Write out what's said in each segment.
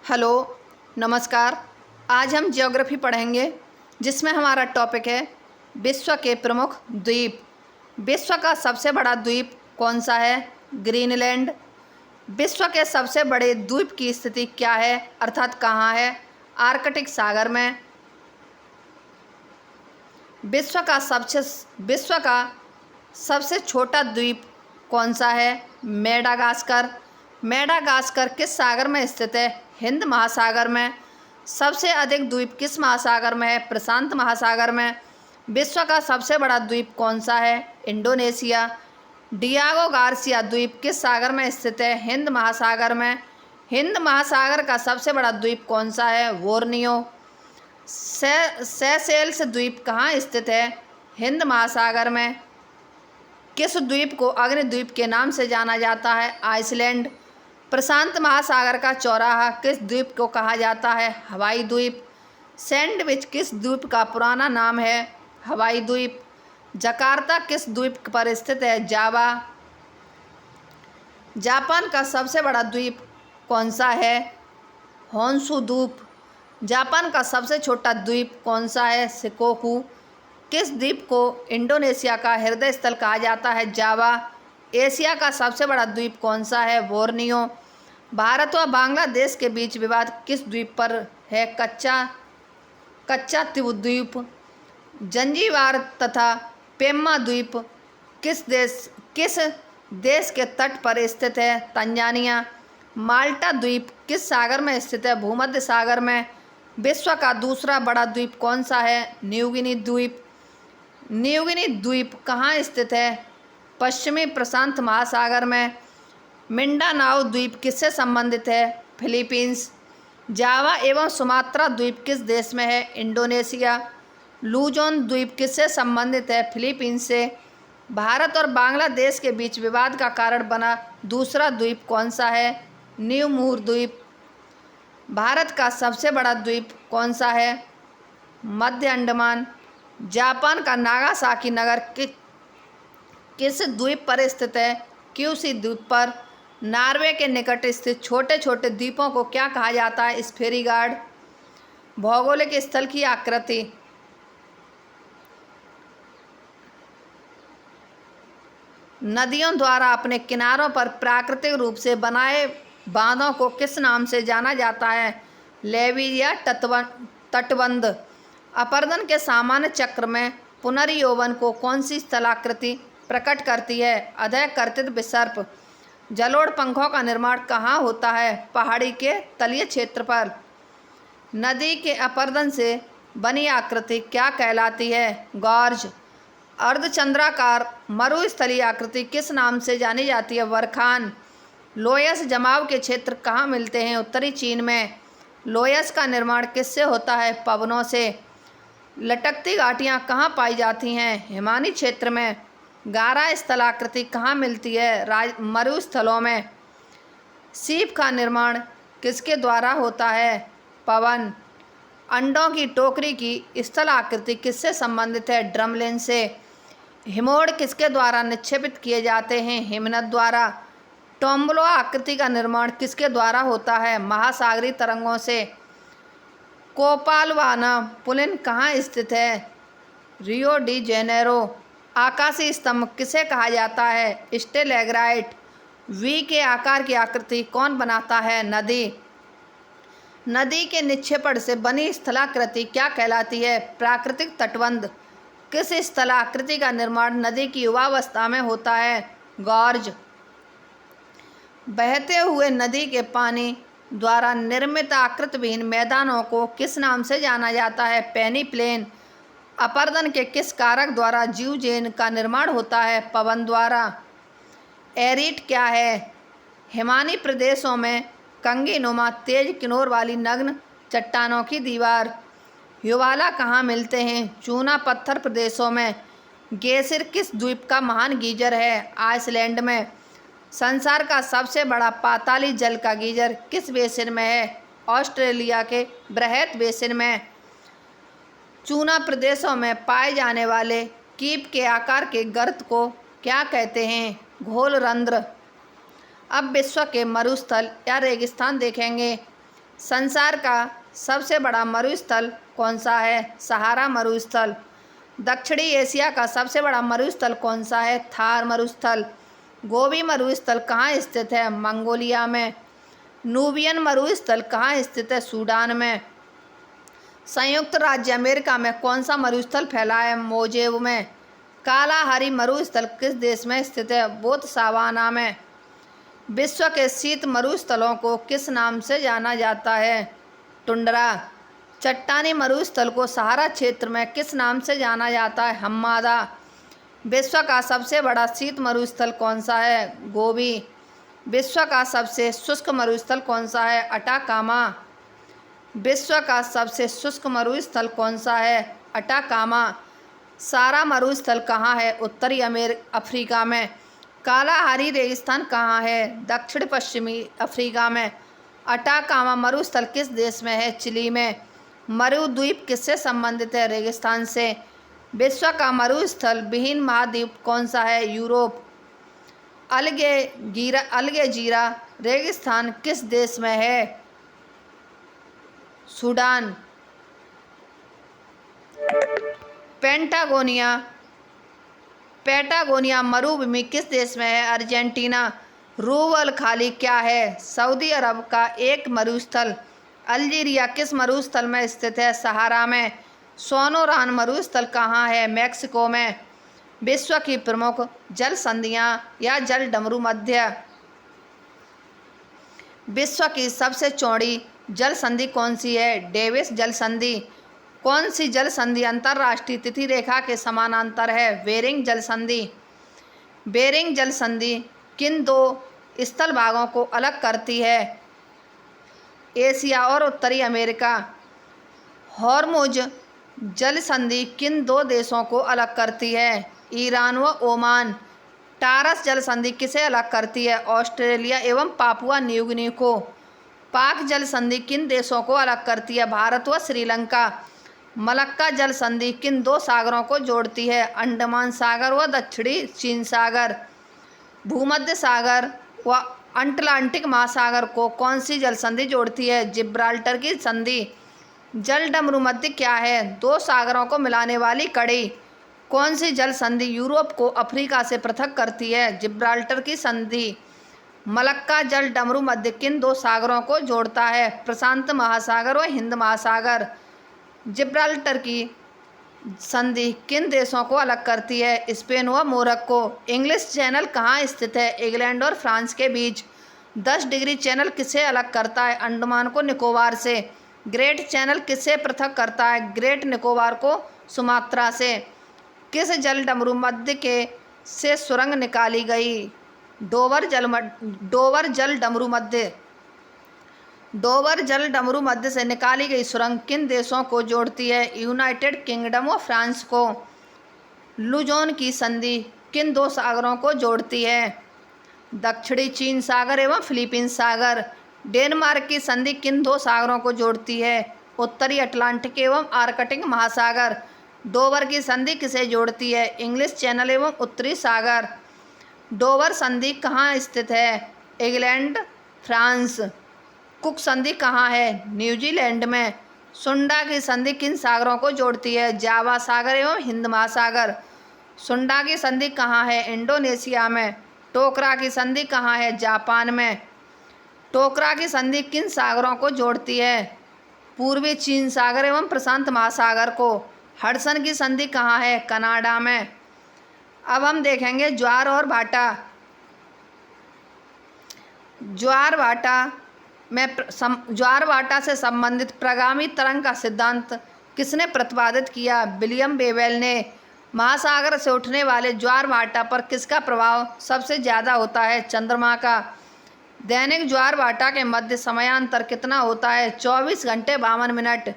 Hello, नमस्कार। आज हम ज्योग्राफी पढ़ेंगे जिसमें हमारा टॉपिक है विश्व के प्रमुख द्वीप। विश्व का सबसे बड़ा द्वीप कौन सा है? ग्रीनलैंड। विश्व के सबसे बड़े द्वीप की स्थिति क्या है अर्थात कहाँ है? आर्कटिक सागर में। विश्व का सबसे छोटा द्वीप कौन सा है? मेडागास्कर। मेडागास्कर किस सागर में स्थित है? हिंद महासागर में। सबसे अधिक द्वीप किस महासागर में है? प्रशांत महासागर में। विश्व का सबसे बड़ा द्वीप कौन सा है? इंडोनेशिया। डियागो गार्सिया द्वीप किस सागर में स्थित है? हिंद महासागर में। हिंद महासागर का सबसे बड़ा द्वीप कौन सा है? बोर्नियो। सेशेल्स द्वीप कहाँ स्थित है? हिंद महासागर में। किस द्वीप को अग्निद्वीप के नाम से जाना जाता है? आइसलैंड। प्रशांत महासागर का चौराहा किस द्वीप को कहा जाता है? हवाई द्वीप। सैंडविच किस द्वीप का पुराना नाम है? हवाई द्वीप। जकार्ता किस द्वीप पर स्थित है? जावा। जापान का सबसे बड़ा द्वीप कौन सा है? होन्शु द्वीप। जापान का सबसे छोटा द्वीप कौन सा है? शिकोकू। किस द्वीप को इंडोनेशिया का हृदय स्थल कहा जाता है? जावा। एशिया का सबसे बड़ा द्वीप कौन सा है? बोर्नियो। भारत व बांग्लादेश के बीच विवाद किस द्वीप पर है? कच्चा द्वीप। जंजीबार तथा पेम्मा द्वीप किस देश के तट पर स्थित है? तंजानिया। माल्टा द्वीप किस सागर में स्थित है? भूमध्य सागर में। विश्व का दूसरा बड़ा द्वीप कौन सा है? न्यूगिनी द्वीप। न्यूगिनी द्वीप कहाँ स्थित है? पश्चिमी प्रशांत महासागर में। मिंडानाओ द्वीप किससे संबंधित है? फिलीपींस। जावा एवं सुमात्रा द्वीप किस देश में है? इंडोनेशिया। लूजोन द्वीप किससे संबंधित है? फिलीपींस से। भारत और बांग्लादेश के बीच विवाद का कारण बना दूसरा द्वीप कौन सा है? न्यू मूर द्वीप। भारत का सबसे बड़ा द्वीप कौन सा है? मध्य अंडमान। जापान का नागासाकी नगर किस द्वीप पर स्थित है? क्यूसी द्वीप पर। नॉर्वे के निकट स्थित छोटे छोटे द्वीपों को क्या कहा जाता है? स्फेरीगार्ड। भौगोलिक स्थल की आकृति। नदियों द्वारा अपने किनारों पर प्राकृतिक रूप से बनाए बांधों को किस नाम से जाना जाता है? लेवी या तटबंध। अपरदन के सामान्य चक्र में पुनर्यौवन को कौन सी स्थलाकृति प्रकट करती है? अधः कर्तित विसर्प। जलोढ़ पंखों का निर्माण कहाँ होता है? पहाड़ी के तलीय क्षेत्र पर। नदी के अपरदन से बनी आकृति क्या कहलाती है? गॉर्ज। अर्धचंद्राकार मरुस्थलीय आकृति किस नाम से जानी जाती है? बरखान। लोयस जमाव के क्षेत्र कहाँ मिलते हैं? उत्तरी चीन में। लोयस का निर्माण किससे होता है? पवनों से। लटकती घाटियाँ कहाँ पाई जाती हैं? हिमानी क्षेत्र में। गारा स्थलाकृति कहाँ मिलती है? मरुस्थलों में। सीप का निर्माण किसके द्वारा होता है? पवन। अंडों की टोकरी की स्थलाकृति किससे संबंधित है? ड्रमलिन से। हिमोड़ किसके द्वारा निक्षेपित किए जाते हैं? हिमनद द्वारा। टोम्बलो आकृति का निर्माण किसके द्वारा होता है? महासागरीय तरंगों से। कोपालवाना पुलिन कहाँ स्थित है? Rio de Janeiro. आकाशीय स्तंभ किसे कहा जाता है? स्टेलैग्राइट। वी के आकार की आकृति कौन बनाता है? नदी। नदी के निक्षेपण से बनी स्थलाकृति क्या कहलाती है? प्राकृतिक तटबंध। किस स्थलाकृति का निर्माण नदी की युवावस्था में होता है? गॉर्ज। बहते हुए नदी के पानी द्वारा निर्मित आकृतिविहीन मैदानों को किस नाम से जाना जाता है? पेनी प्लेन। अपरदन के किस कारक द्वारा जीवजैन का निर्माण होता है? पवन द्वारा। एरिट क्या है? हिमानी प्रदेशों में कंगीनुमा तेज किनारों वाली नग्न चट्टानों की दीवार। युवाला कहाँ मिलते हैं? चूना पत्थर प्रदेशों में। गेसिर किस द्वीप का महान गीजर है? आइसलैंड में। संसार का सबसे बड़ा पाताली जल का गीजर किस बेसिन में है? ऑस्ट्रेलिया के बृहत बेसिन में। चूना प्रदेशों में पाए जाने वाले कीप के आकार के गर्त को क्या कहते हैं? घोल रंध्र। अब विश्व के मरुस्थल या रेगिस्तान देखेंगे। संसार का सबसे बड़ा मरुस्थल कौन सा है? सहारा मरुस्थल। दक्षिणी एशिया का सबसे बड़ा मरुस्थल कौन सा है? थार मरुस्थल। गोबी मरुस्थल कहाँ स्थित है? मंगोलिया में। नूबियन मरुस्थल कहाँ स्थित है? सूडान में। संयुक्त राज्य अमेरिका में कौन सा मरुस्थल फैला है? मोजेव में। कालाहारी मरुस्थल किस देश में स्थित है? बोत्सवाना में। विश्व के शीत मरुस्थलों को किस नाम से जाना जाता है? टुंड्रा। चट्टानी मरुस्थल को सहारा क्षेत्र में किस नाम से जाना जाता है? हम्मादा। विश्व का सबसे बड़ा शीत मरुस्थल कौन सा है? गोबी। विश्व का सबसे शुष्क मरुस्थल कौन सा है? अटाकामा। विश्व का सबसे शुष्क मरुस्थल कौन सा है? अटाकामा। सारा मरुस्थल कहाँ है? उत्तरी अफ्रीका में। कालाहारी रेगिस्तान कहाँ है? दक्षिण पश्चिमी अफ्रीका में। अटाकामा मरुस्थल किस देश में है? चिली में। मरुद्वीप किससे संबंधित है? रेगिस्तान से। विश्व का मरुस्थल विहीन महाद्वीप कौन सा है? यूरोप। अलगेजीरा रेगिस्तान किस देश में है? सूडान। पैटागोनिया मरुभूमि किस देश में है? अर्जेंटीना। रूवल खाली क्या है? सऊदी अरब का एक मरुस्थल। अल्जीरिया किस मरुस्थल में स्थित है? सहारा में। सोनोरान मरुस्थल कहाँ है? मैक्सिको में। विश्व की प्रमुख जल संधियाँ या जल डमरू मध्य। विश्व की सबसे चौड़ी जल संधि कौन सी है? डेविस जल संधि। कौन सी जल संधि अंतर्राष्ट्रीय तिथि रेखा के समानांतर है? बेरिंग जल संधि। बेरिंग जल संधि किन दो स्थल भागों को अलग करती है? एशिया और उत्तरी अमेरिका। हॉर्मुज जल संधि किन दो देशों को अलग करती है? ईरान व ओमान। टारस जल संधि किसे अलग करती है? ऑस्ट्रेलिया एवं पापुआ न्यू गिनी को। पाक जल संधि किन देशों को अलग करती है? भारत व श्रीलंका। मलक्का जल संधि किन दो सागरों को जोड़ती है? अंडमान सागर व दक्षिणी चीन सागर। भूमध्य सागर व अटलांटिक महासागर को कौन सी जल संधि जोड़ती है? जिब्राल्टर की संधि। जल डमरू मध्य क्या है? दो सागरों को मिलाने वाली कड़ी। कौन सी जल संधि यूरोप को अफ्रीका से पृथक करती है? जिब्राल्टर की संधि। मलक्का जल डमरू मध्य किन दो सागरों को जोड़ता है? प्रशांत महासागर व हिंद महासागर। जिब्राल्टर की संधि किन देशों को अलग करती है? स्पेन व मोरक्को। इंग्लिश चैनल कहाँ स्थित है? इंग्लैंड और फ्रांस के बीच। 10 डिग्री चैनल किसे अलग करता है? अंडमान को निकोबार से। ग्रेट चैनल किससे पृथक करता है? ग्रेट निकोबार को सुमात्रा से। किस जल डमरू मध्य के से सुरंग निकाली गई? डोवर जल डमरू मध्य से निकाली गई सुरंग किन देशों को जोड़ती है? यूनाइटेड किंगडम व फ्रांस को। लुजोन की संधि किन दो सागरों को जोड़ती है? दक्षिणी चीन सागर एवं फिलीपींस सागर। डेनमार्क की संधि किन दो सागरों को जोड़ती है? उत्तरी अटलांटिक एवं आर्कटिक महासागर। डोवर की संधि किसे जोड़ती है? इंग्लिश चैनल एवं उत्तरी सागर। डोवर संधि कहाँ स्थित है? England, France. कुक संधि कहाँ है? न्यूजीलैंड में। सुंडा की संधि किन सागरों को जोड़ती है? जावा सागर एवं हिंद महासागर। सुंडा की संधि कहाँ है? इंडोनेशिया में। टोकरा की संधि कहाँ है? जापान में। टोकरा की संधि किन सागरों को जोड़ती है? पूर्वी चीन सागर एवं प्रशांत महासागर को। हडसन की संधि कहाँ है? कनाडा में। अब हम देखेंगे ज्वार और भाटा। ज्वार भाटा से संबंधित प्रगामी तरंग का सिद्धांत किसने प्रतिपादित किया? विलियम बेवेल ने। महासागर से उठने वाले ज्वार भाटा पर किसका प्रभाव सबसे ज़्यादा होता है? चंद्रमा का। दैनिक ज्वार भाटा के मध्य समयांतर कितना होता है? 24 घंटे 52 मिनट।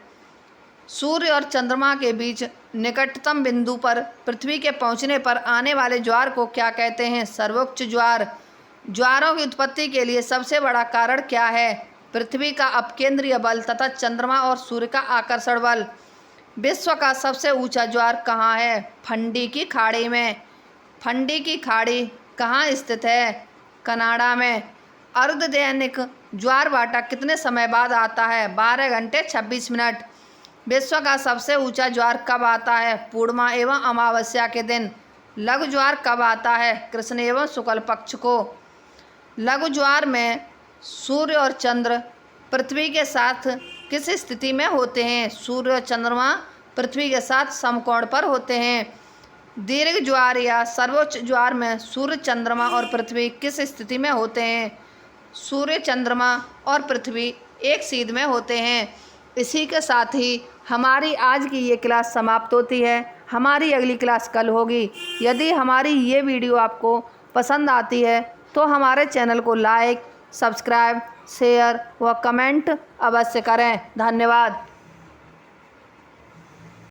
सूर्य और चंद्रमा के बीच निकटतम बिंदु पर पृथ्वी के पहुंचने पर आने वाले ज्वार को क्या कहते हैं? सर्वोच्च ज्वार। ज्वारों की उत्पत्ति के लिए सबसे बड़ा कारण क्या है? पृथ्वी का अपकेंद्रीय बल तथा चंद्रमा और सूर्य का आकर्षण बल। विश्व का सबसे ऊंचा ज्वार कहाँ है? फंडी की खाड़ी में। फंडी की खाड़ी कहाँ स्थित है? कनाडा में। अर्धदैनिक ज्वार भाटा कितने समय बाद आता है? 12 घंटे 26 मिनट। विश्व का सबसे ऊंचा ज्वार कब आता है? पूर्णिमा एवं अमावस्या के दिन। लघु ज्वार कब आता है? कृष्ण एवं शुक्ल पक्ष को। लघु ज्वार में सूर्य और चंद्र पृथ्वी के साथ किस स्थिति में होते हैं? सूर्य और चंद्रमा पृथ्वी के साथ समकोण पर होते हैं। दीर्घ ज्वार या सर्वोच्च ज्वार में सूर्य, चंद्रमा और पृथ्वी किस स्थिति में होते हैं? सूर्य, चंद्रमा और पृथ्वी एक सीध में होते हैं। इसी के साथ ही हमारी आज की ये क्लास समाप्त होती है। हमारी अगली क्लास कल होगी। यदि हमारी ये वीडियो आपको पसंद आती है तो हमारे चैनल को लाइक, सब्सक्राइब, शेयर व कमेंट अवश्य करें। धन्यवाद।